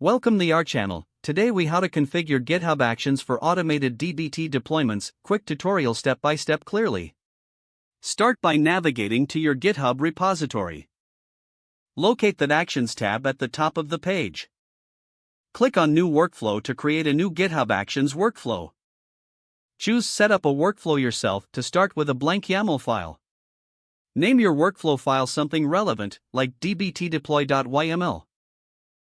Welcome to our channel. Today we how to configure GitHub Actions for automated dbt deployments, quick tutorial step-by-step clearly. Start by navigating to your GitHub repository. Locate the Actions tab at the top of the page. Click on New Workflow to create a new GitHub Actions workflow. Choose Set up a workflow yourself to start with a blank YAML file. Name your workflow file something relevant, like dbtdeploy.yml.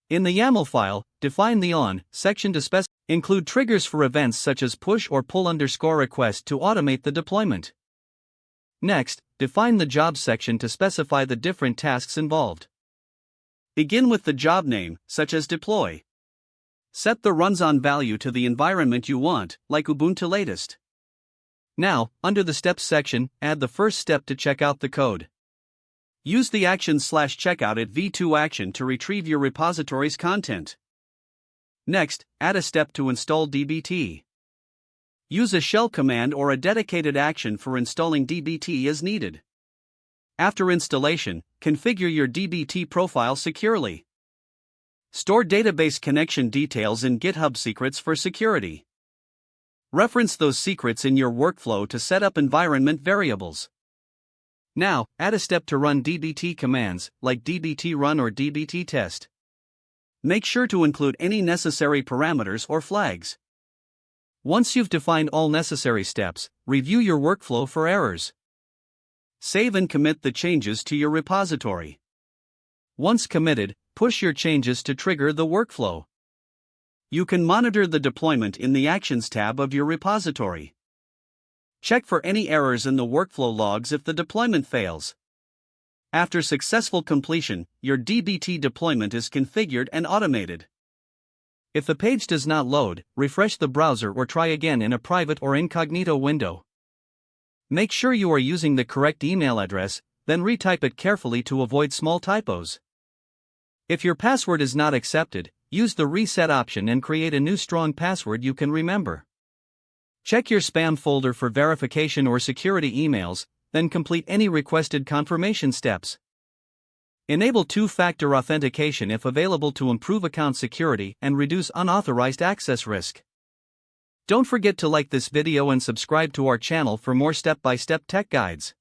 In the YAML file, define the on section to include triggers for events such as push or pull _ request to automate the deployment. Next, define the job section to specify the different tasks involved. Begin with the job name, such as deploy. Set the runs on value to the environment you want, like Ubuntu latest. Now, under the Steps section, add the first step to check out the code. Use the actions/checkout at v2 action to retrieve your repository's content. Next, add a step to install dbt. Use a shell command or a dedicated action for installing dbt as needed. After installation, configure your dbt profile securely. Store database connection details in GitHub secrets for security. Reference those secrets in your workflow to set up environment variables. Now, add a step to run dbt commands, like dbt run or dbt test. Make sure to include any necessary parameters or flags. Once you've defined all necessary steps, review your workflow for errors. Save and commit the changes to your repository. Once committed, push your changes to trigger the workflow. You can monitor the deployment in the Actions tab of your repository. Check for any errors in the workflow logs if the deployment fails. After successful completion, your dbt deployment is configured and automated. If the page does not load, refresh the browser or try again in a private or incognito window. Make sure you are using the correct email address, then retype it carefully to avoid small typos. If your password is not accepted, use the reset option and create a new strong password you can remember. Check your spam folder for verification or security emails, then complete any requested confirmation steps. Enable two-factor authentication if available to improve account security and reduce unauthorized access risk. Don't forget to like this video and subscribe to our channel for more step-by-step tech guides.